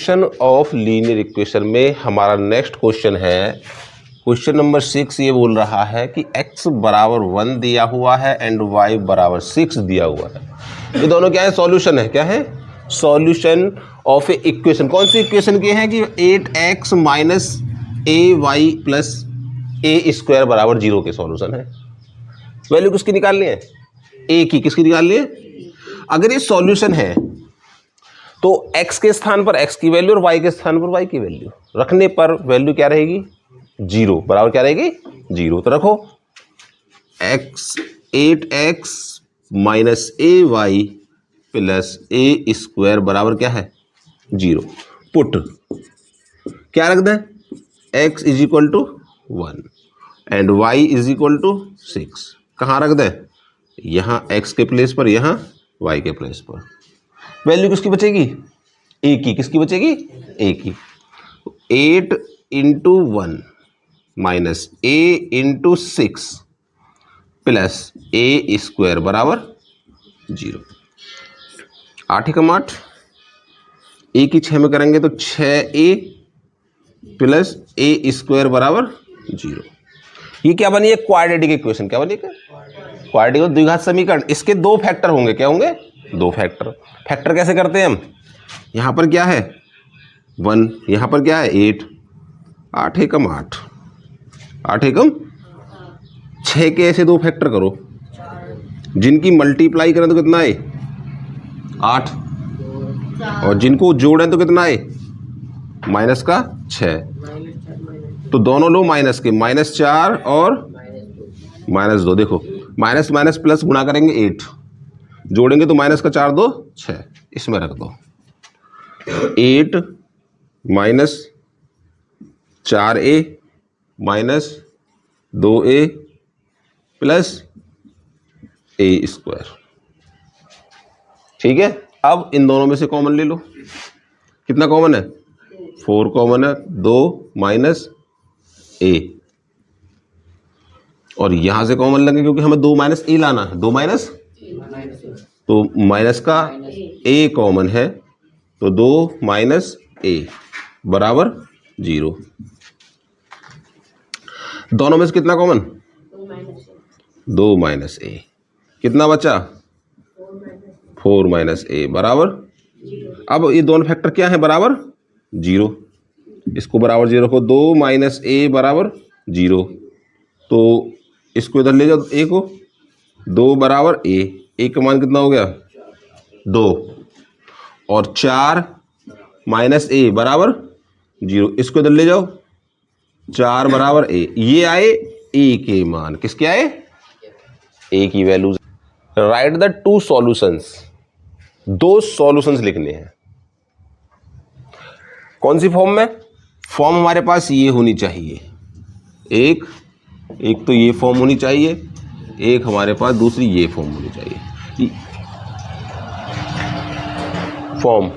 Solution of linear equation में हमारा next question है क्वेश्चन नंबर 6। ये बोल रहा है कि x बराबर 1 दिया हुआ है एंड y बराबर 6 दिया हुआ है। ये दोनों क्या है? सॉल्यूशन है। क्या है? Solution of A equation. कौन सी इक्वेशन की है? कि 8x माइनस ay प्लस ए स्क्वायर बराबर 0 के सॉल्यूशन है। वैल्यू किसकी निकालनी है? a की। किसकी निकालनी है? अगर ये सॉल्यूशन है तो x के स्थान पर x की वैल्यू और y के स्थान पर y की वैल्यू रखने पर वैल्यू क्या रहेगी? 0 बराबर क्या रहेगी? 0। तो रखो8x माइनस ay प्लस ए स्क्वायर बराबर क्या है? 0। पुट क्या रख दें? x is equal to 1 and y is equal to 6। कहाँ रख दें? यहाँ x के प्लेस पर, यहाँ y के प्लेस पर। वैल्यू किसकी बचेगी? a की। किसकी बचेगी? a की। 8 into 1 minus a into 6 plus A square बराबर 0। 8 एकम 8, a की 6 में करेंगे तो 6a प्लस ए स्क्वायर बराबर 0। ये क्या बनी है? Quadratic equation. क्या बनी? क्वाड्रेटिक द्विघात समीकरण। इसके दो फैक्टर होंगे। क्या होंगे? दो फैक्टर। फैक्टर कैसे करते हैं हम? यहाँ पर क्या है? 1, यहाँ पर क्या है? 8। 8 एकम 8, 8 एकम 6 के ऐसे दो फैक्टर करो जिनकी मल्टीप्लाई करें तो कितना है? 8। और जिनको जोड़ें तो कितना है? माइनस का 6। तो दोनों लो माइनस के, -4 और -2। देखो माइनस माइनस प्लस गुणा करेंगे 8, जोड़ेंगे तो माइनस का 4 2 6। इसमें रख दो 8 minus 4a minus 2a plus ए स्क्वायर। ठीक है। अब इन दोनों में से कॉमन ले लो। कितना कॉमन है? 4 कॉमन है। 2 माइनस a, और यहां से कॉमन लगे क्योंकि हमें 2 माइनस ए लाना है। 2 माइनस, तो माइनस का a कॉमन है तो 2 माइनस a बराबर 0। दोनों में से कितना कॉमन? 2 minus a। कितना बचा? 4 माइनस a बराबर। अब ये दोनों फैक्टर क्या है? बराबर 0। इसको बराबर 0 रखो। 2 माइनस a बराबर 0। तो इसको इधर ले जाओ a को। 2 बराबर a का मान कितना हो गया? 2। और 4 माइनस a बराबर 0। इसको इधर ले जाओ। 4 बराबर a। ये आए a के मान। किसके आए? a की value. Right the 2 solutions. 2 solutions लिखने हैं। कौन सी फॉर्म में? फॉर्म हमारे पास ये होनी चाहिए। एक तो ये फॉर्म होनी चाहिए, एक हमारे पास दूसरी ये फॉर्म होनी चाहिए। फॉर्म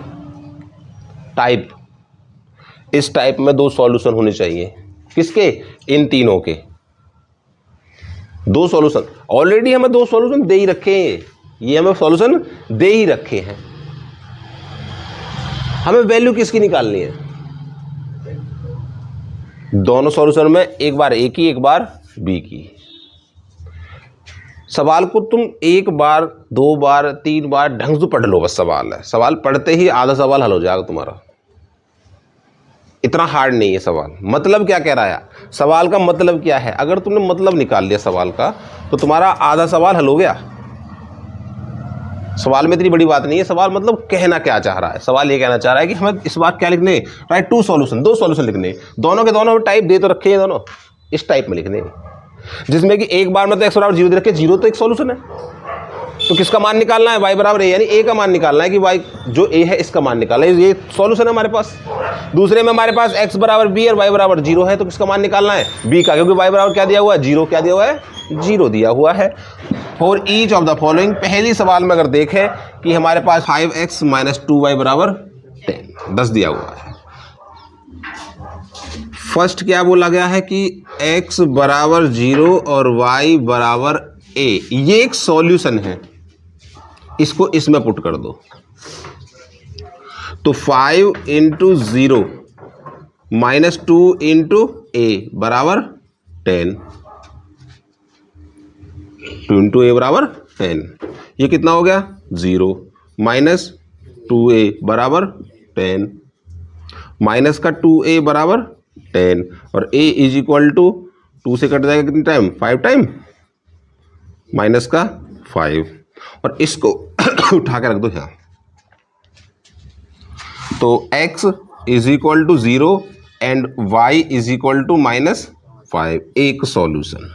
टाइप, इस टाइप में 2 सॉल्यूशन होने चाहिए। किसके? इन तीनों के 2 सॉल्यूशन। ऑलरेडी हमें 2 सॉल्यूशन दे ही रखे हैं। ये हमें सॉल्यूशन दे ही रखे हैं। हमें वैल्यू किसकी निकालनी है? दोनों सॉल्यूशन में एक बार a की, एक बार b की। सवाल को तुम एक बार, 2 बार, 3 बार ढंग से पढ़ लो। बस सवाल है, सवाल पढ़ते ही आधा सवाल हल हो जाएगा तुम्हारा। इतना हार्ड नहीं है सवाल। मतलब क्या कह रहा है? सवाल का मतलब क्या है? अगर तुमने मतलब निकाल लिया सवाल का तो तुम्हारा आधा सवाल हल हो गया। सवाल में इतनी बड़ी बात नहीं है। सवाल मतलब कहना क्या चाह रहा है? सवाल ये कहना चाह रहा है कि हमें इस बार क्या लिखने? Right 2 solution. 2 सॉल्यूशन लिखने। दोनों के दोनों टाइप दे तो रखे हैं। दोनों इस टाइप में लिखने, जिसमें कि एक बार मतलब x बराबर 0 दे रखे। 0 तो एक सॉल्यूशन है। तो किसका मान निकालना है? y बराबर a, यानी a का मान निकालना है कि y जो a है इसका मान निकालना है। ये सॉल्यूशन है हमारे पास। दूसरे में हमारे पास x बराबर b और y बराबर 0 है। तो किसका मान निकालना है? b का, क्योंकि y बराबर क्या दिया हुआ है? 0। क्या दिया हुआ है? 0 दिया हुआ है। For each of the following. पहली सवाल में अगर देखें कि हमारे पास 5x माइनस 2y बराबर 10 दिया हुआ है। फर्स्ट क्या बोला गया है कि x बराबर 0 और y बराबर a, ये एक सॉल्यूशन है। इसको इसमें पुट कर दो तो 5 इंटू 0 माइनस 2 इंटू ए बराबर 10, 2 इंटू ए बराबर 10। ये कितना हो गया 0 माइनस 2a बराबर 10, माइनस का 2a बराबर 10 और a इज इक्वल टू 2 से कट जाएगा कितने टाइम 5 टाइम, माइनस का 5 और इसको उठा के रख दो यहाँ। तो x is equal to 0 and y is equal to -5, एक सॉल्यूशन।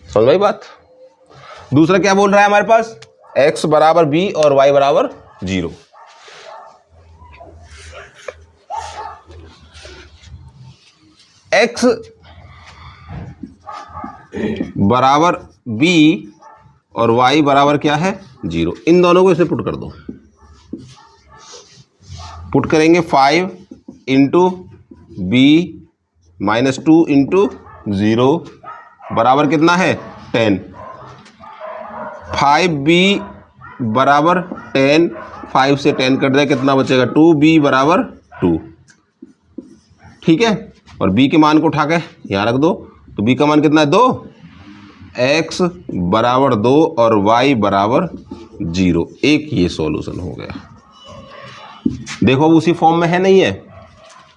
समझ भाई बात। दूसरा क्या बोल रहा है हमारे पास, x बराबर b और y बराबर 0। x बराबर b और y बराबर क्या है 0, इन दोनों को इसमें पुट कर दो। पुट करेंगे 5 इंटू बी माइनस 2 इंटू 0 बराबर कितना है 10, 5b बराबर 10, 5 से 10 कट जाए कितना बचेगा 2b बराबर 2, ठीक है। और b के मान को उठा के यहाँ रख दो, तो b का मान कितना है 2, x बराबर 2 और y बराबर 0, एक ये सॉल्यूशन हो गया। देखो अब उसी फॉर्म में है नहीं है,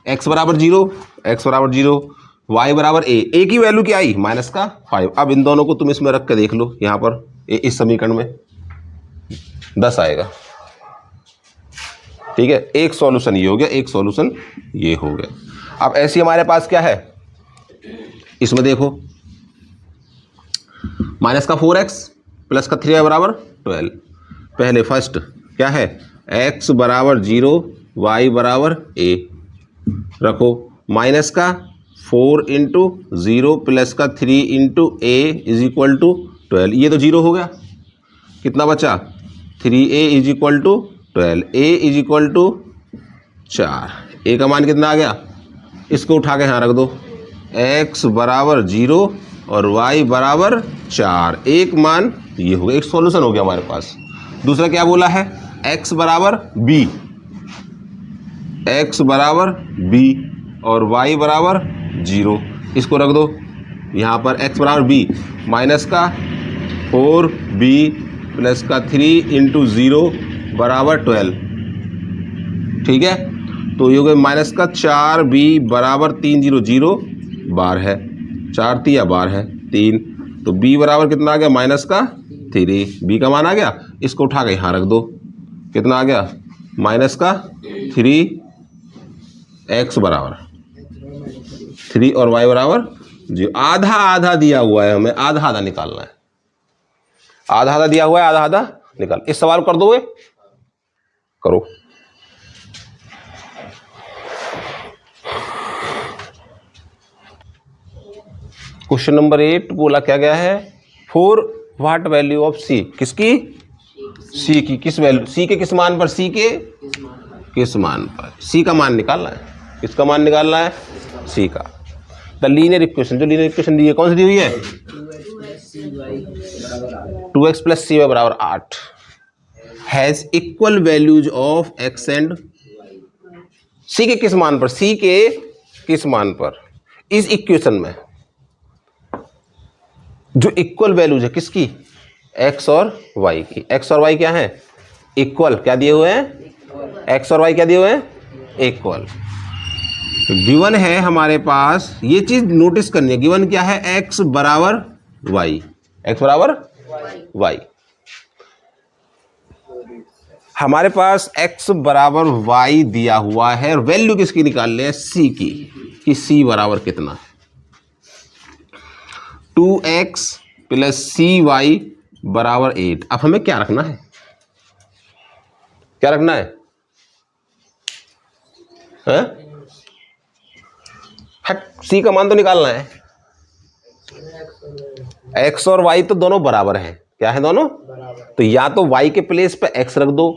x बराबर 0, x बराबर 0, y बराबर a की वैल्यू क्या आई माइनस का 5। अब इन दोनों को तुम इसमें रख के देख लो, यहाँ पर इस समीकरण में 10 आएगा, ठीक है। एक सॉल्यूशन ये हो गया, एक सॉल्यूशन ये हो गया। अब ऐसी हमारे पास क्या है, इसमें देखो माइनस का 4x प्लस का 3y बराबर 12। पहले फर्स्ट क्या है x बराबर 0 y बराबर a रखो, माइनस का 4 इंटू 0 प्लस का 3 into a is equal to 12, ये तो 0 हो गया, कितना बचा 3a is equal to 12, a is equal to 4, a का मान कितना आ गया, इसको उठा के यहाँ रख दो, x बराबर 0 और y बराबर 4, एक मान ये हो गया, एक सॉल्यूशन हो गया हमारे पास। दूसरा क्या बोला है x बराबर b, x बराबर b और y बराबर 0, इसको रख दो यहाँ पर, x बराबर b माइनस का 4b प्लस का 3 इंटू 0 बराबर 12, ठीक है। तो ये हो गया माइनस का 4b बराबर 3 0 0 बार है, 4 3 बार है 3, तो b बराबर कितना आ गया माइनस का 3, b का मान आ गया, इसको उठा के यहाँ रख दो, कितना आ गया माइनस का 3, x बराबर 3 और y बराबर 0। आधा आधा दिया हुआ है, हमें आधा आधा निकालना है, आधा आधा दिया हुआ है, आधा आधा निकाल। इस सवाल कर दोगे, करो। क्वेश्चन नंबर 8 बोला क्या गया है, फॉर व्हाट वैल्यू ऑफ सी, किसकी सी की, किस वैल्यू सी के किस मान पर, सी के किस मान पर, सी का मान निकालना है, किसका मान निकालना है सी का। द लीनियर इक्वेशन, जो लीनियर इक्वेशन दी है कौन सी दी हुई है 2x प्लस सी वाई बराबर 8 has equal values of x and C के किस मान पर, सी के किस मान पर, इस इक्वेशन में जो इक्वल वैल्यूज है किसकी, x और y की। x और y क्या है इक्वल, क्या दिए हुए हैं x और y क्या दिए हुए हैं इक्वल। गिवन है हमारे पास, ये चीज नोटिस करनी है, गिवन क्या है x बराबर y, x बराबर y। हमारे पास x बराबर y दिया हुआ है और वैल्यू किसकी निकाल ले c की, कि c बराबर कितना है 2x प्लस सी वाई बराबर 8। अब हमें क्या रखना है, क्या रखना है, सी का मान तो निकालना है, x और y तो दोनों बराबर हैं, क्या है दोनों, तो या तो y के प्लेस पे x रख दो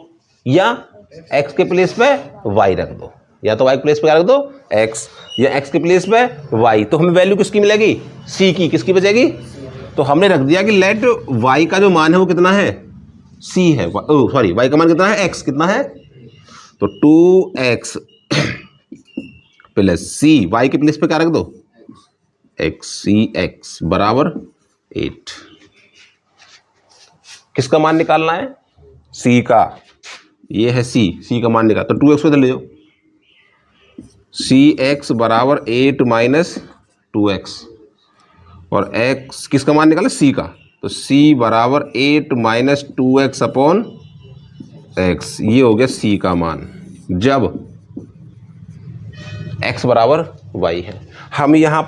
या x के प्लेस पे y रख दो, या तो y के प्लेस पे क्या रख दो x या x के प्लेस पे y। तो हमें वैल्यू किसकी मिलेगी c की, किसकी बचेगी, तो हमने रख दिया कि लेट y का जो मान है वो कितना है सी है, सॉरी y का मान कितना है, x कितना है, तो 2x प्लस सी, y के प्लेस पे क्या रख दो, x, सी x बराबर 8। किसका मान निकालना है, c का, ये है c का मान निकाल, तो 2x को इधर ले जाओ, cx बराबर 8 माइनस 2x, और x किसका मान निकाला, c का, तो c बराबर 8 माइनस 2x अपॉन x, ये हो गया c का मान जब x बराबर y है। हमने यहाँ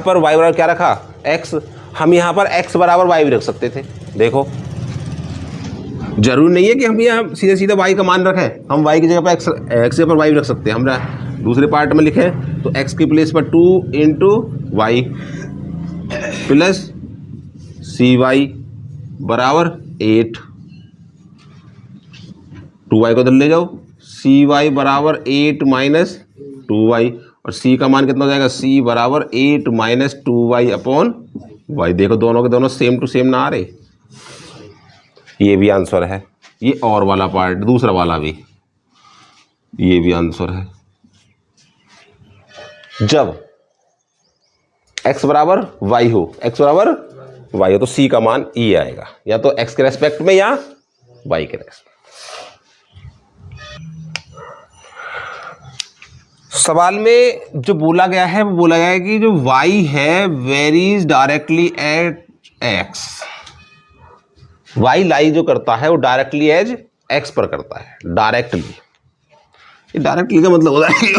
पर y बराबर क्या रखा, x, हम यहाँ पर x बराबर y भी रख सकते थे। देखो जरूरी नहीं है कि हम यहाँ सीधे सीधे y का मान रखें, हम y की जगह पर x पर y भी रख सकते हैं। हम दूसरे पार्ट में लिखें तो x की प्लेस पर 2 इंटू वाई प्लस सी वाई बराबर 8, 2y को इधर ले जाओ, सी वाई बराबर 8 माइनस 2y, और c का मान कितना हो जाएगा, c बराबर 8 माइनस 2y अपॉन y। देखो दोनों के दोनों सेम टू सेम ना आ रहे, ये भी आंसर है, ये और वाला पार्ट दूसरा वाला भी, ये भी आंसर है। जब x बराबर y हो, x बराबर y हो तो c का मान e आएगा, या तो x के रेस्पेक्ट में या y के रेस्पेक्ट। सवाल में जो बोला गया है वो बोला गया है कि जो y है varies directly at x, y लाई जो करता है वो डायरेक्टली एज x पर करता है, डायरेक्टली। ये डायरेक्टली का मतलब होता है कि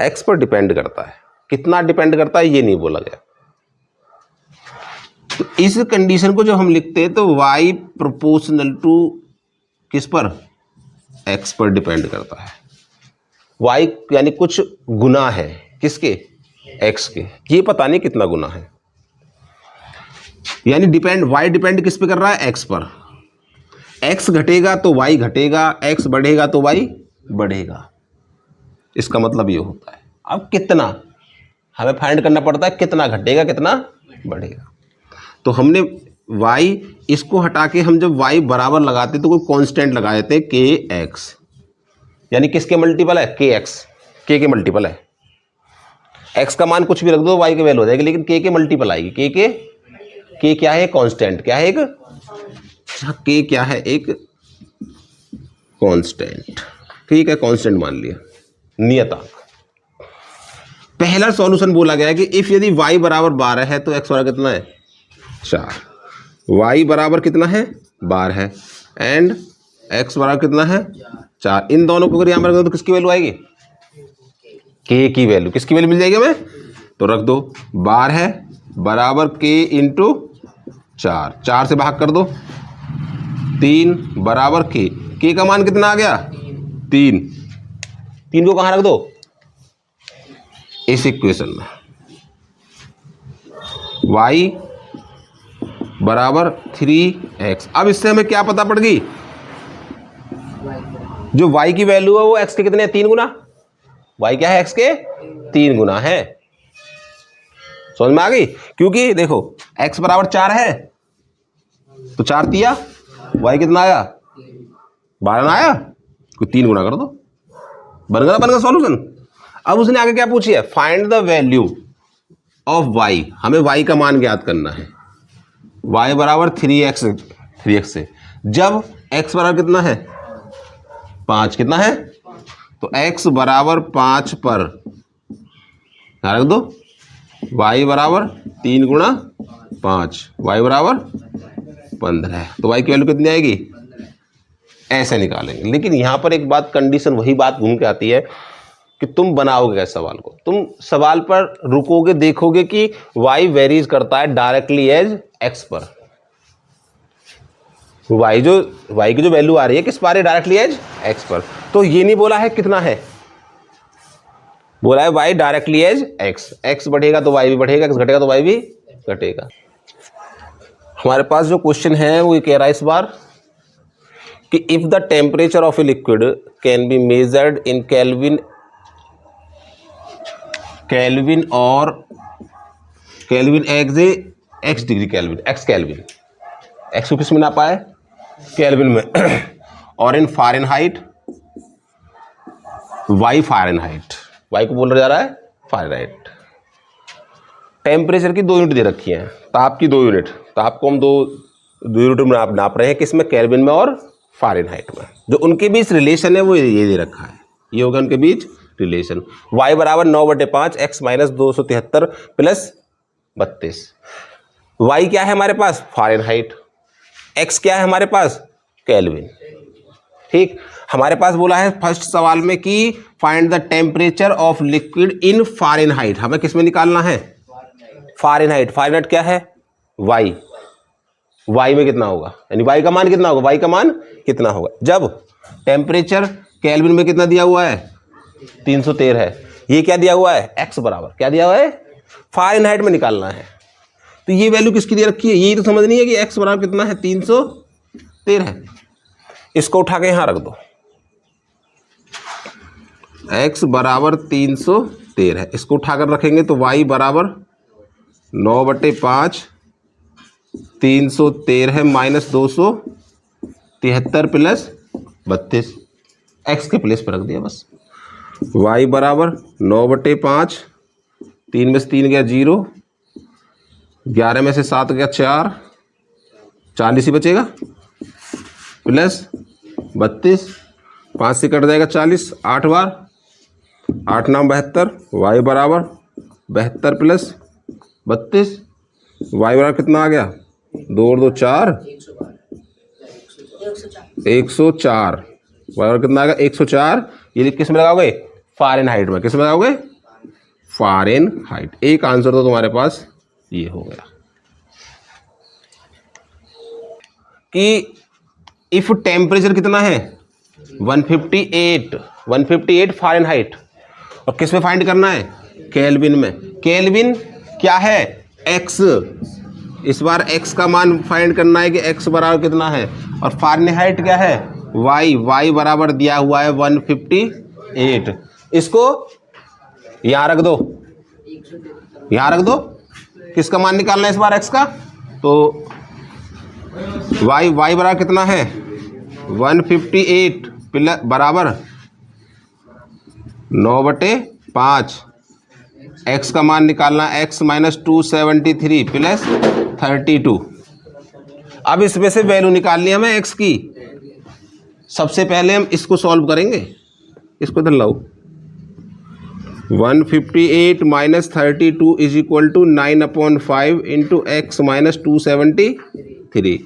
x पर डिपेंड करता है, कितना डिपेंड करता है ये नहीं बोला गया। तो इस कंडीशन को जब हम लिखते हैं तो y प्रोपोर्शनल टू किस पर, x पर डिपेंड करता है। y यानी कुछ गुना है किसके, x के, ये पता नहीं कितना गुना है, यानी डिपेंड, y डिपेंड किस पे कर रहा है, x पर। x घटेगा तो y घटेगा, x बढ़ेगा तो y बढ़ेगा, इसका मतलब ये होता है। अब कितना हमें फाइंड करना पड़ता है, कितना घटेगा कितना बढ़ेगा। तो हमने y, इसको हटा के हम जब y बराबर लगाते तो कोई कांस्टेंट लगा देते हैं kx, यानी किसके मल्टीपल है, kx, k के मल्टीपल है। x का मान कुछ भी रख दो y के वैल्यू हो जाएगी, लेकिन k के मल्टीपल आएगी। k क्या है, कांस्टेंट, क्या है एक, k क्या है, एक कांस्टेंट, ठीक है, कांस्टेंट मान लिया, नियतांक। पहला सॉल्यूशन बोला गया है कि इफ यदि y बराबर 12 है तो x बराबर कितना है, 4, y बराबर कितना है 12 है, एंड x बराबर कितना है 4। इन दोनों को अगर यहाँ पर रख दो तो किसकी वैल्यू आएगी, k की वैल्यू, किसकी वैल्यू मिल जाएगी हमें, तो रख दो 12 है बराबर k इंटू 4, 4 से भाग कर दो, 3 बराबर k का मान कितना आ गया 3, 3 को कहाँ रख दो, इस इक्वेशन में। y बराबर 3x। अब इससे हमें क्या पता पड़ गई, जो y की वैल्यू है वो x के कितने, 3 गुना, y क्या है, x के 3 गुना है। समझ में आ गई, क्योंकि देखो x बराबर 4 है तो 4 तिया y कितना आया, 12 ना आया, कोई 3 गुना कर दो, बन गया सॉल्यूशन। अब उसने आगे क्या पूछी है, find the value of y, हमें y का मान ज्ञात करना है। y बराबर 3x से, जब x बराबर कितना है 5, कितना है, तो x बराबर 5 पर क्या रख दो, y बराबर 3 गुणा 5, y बराबर 15, तो y की वैल्यू कितनी आएगी, ऐसे निकालेंगे। लेकिन यहाँ पर एक बात, कंडीशन वही बात घूम के आती है कि तुम बनाओगे इस सवाल को, तुम सवाल पर रुकोगे, देखोगे कि y वेरीज करता है डायरेक्टली एज x पर, y की जो वैल्यू आ रही है किस पर, डायरेक्टली एज x पर। तो ये नहीं बोला है कितना है, बोला है y डायरेक्टली एज x बढ़ेगा तो y भी बढ़ेगा, x घटेगा तो y भी घटेगा। हमारे पास जो क्वेश्चन है वो ये कह रहा है इस बार कि if the temperature of a liquid can be measured in kelvin और kelvin X degree kelvin, X kelvin, X को किस में नापा है? केल्विन में। और in Fahrenheit, Y Fahrenheit, Y को बोला जा रहा है फ़ारेनहाइट। टेम्परेचर की 2 यूनिट दे रखी हैं, ताप की 2 यूनिट, ताप को हम दो यूनिट में नाप रहे हैं, किस में? केल्विन में और फ़ारेनहाइट में। जो उनके बीच रिलेशन है वो ये दे रखा है, ये होगा उनके बीच रिलेशन। y बराबर 9/5 x माइनस 273 प्लस 32। y क्या है हमारे पास? फ़ारेनहाइट। x क्या है हमारे पास? केल्विन। ठीक, हमारे पास बोला है फर्स्ट सवाल में कि find the temperature of liquid in Fahrenheit. हमें किस में निकालना है? फ़ारेनहाइट। फ़ारेनहाइट क्या है? y। y में कितना होगा, यानी y का मान कितना होगा? y का मान कितना होगा? जब टेम्परेचर केल्विन में कितना दिया हुआ है? 313 है। ये क्या दिया हुआ है? x बराबर क्या दिया हुआ है? फ़ारेनहाइट में निकालना है। तो ये वैल्यू किसकी दे रखी है? यही तो समझनी है कि x बराबर कितना है? 313 है। इसको उठा के यहाँ रख दो, x बराबर 313 है। इसको उठाकर रखेंगे तो y बराबर 9/5 313 माइनस 273 प्लस 32। x के प्लेस पर रख दिया बस। y बराबर 9/5, 3 में से 3 गया 0, 11 में से 7 गया 4, 40 ही बचेगा प्लस 32, 5 से कट जाएगा 40, 8 बार, 8 9 72, y बराबर 72 प्लस 32, y बराबर कितना आ गया? 2 और 2 4, 104। बराबर कितना आ गया? 104। ये किस में लगाओगे? फ़ारेनहाइट में। किस में लगाओगे? फ़ारेनहाइट। एक आंसर तो तुम्हारे पास ये हो गया कि इफ टेम्परेचर कितना है? 158 फ़ारेनहाइट। और किस में फाइंड करना है? केल्विन में। केल्विन क्या है? x। इस बार x का मान फाइंड करना है कि x बराबर कितना है। और फ़ारेनहाइट क्या है? y बराबर दिया हुआ है 158। इसको यहाँ रख दो, यहाँ रख दो। किसका मान निकालना है इस बार? x का। तो y बराबर कितना है? 158 प्लस बराबर 9/5। x का मान निकालना x माइनस 273 प्लस 32। अब इसमें से वैल्यू निकालनी है हमें x की। सबसे पहले हम इसको सॉल्व करेंगे। इसको इधर लाओ। 158 minus 32 is equal to 9/5 into x minus 273।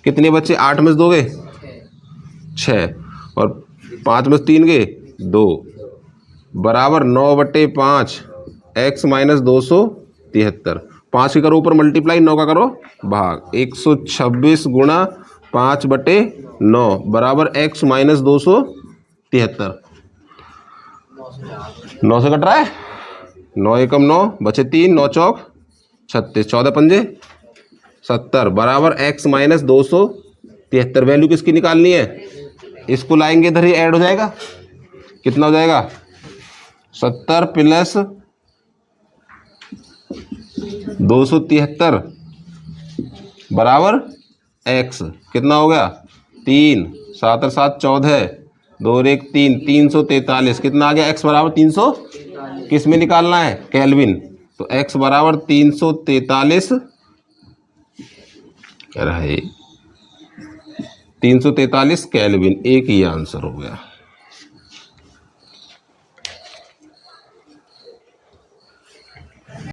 कितने बच्चे? 8 में से दोगे 6 और 5 में से 3 गए 2, बराबर 9/5 एक्स माइनस 273। 5 की करो ऊपर मल्टीप्लाई, 9 का करो भाग। 126 गुणा 5/9 बराबर एक्स माइनस 273। 9 से कट रहा है, 9 एकम 9 बचे 3, 9 चौक 36, 14 पंजे 70 बराबर एक्स माइनस 273। वैल्यू किसकी निकालनी है? इसको लाएंगे इधर ही ऐड हो जाएगा। कितना हो जाएगा? 70 प्लस 273 बराबर एक्स। कितना हो गया? 3, 7 और 7 14, 2 और 1 3, 343। कितना आ गया? एक्स बराबर 300। किस में निकालना है? केल्विन। तो एक्स बराबर 343 रहे, 343 केल्विन। एक ही आंसर हो गया।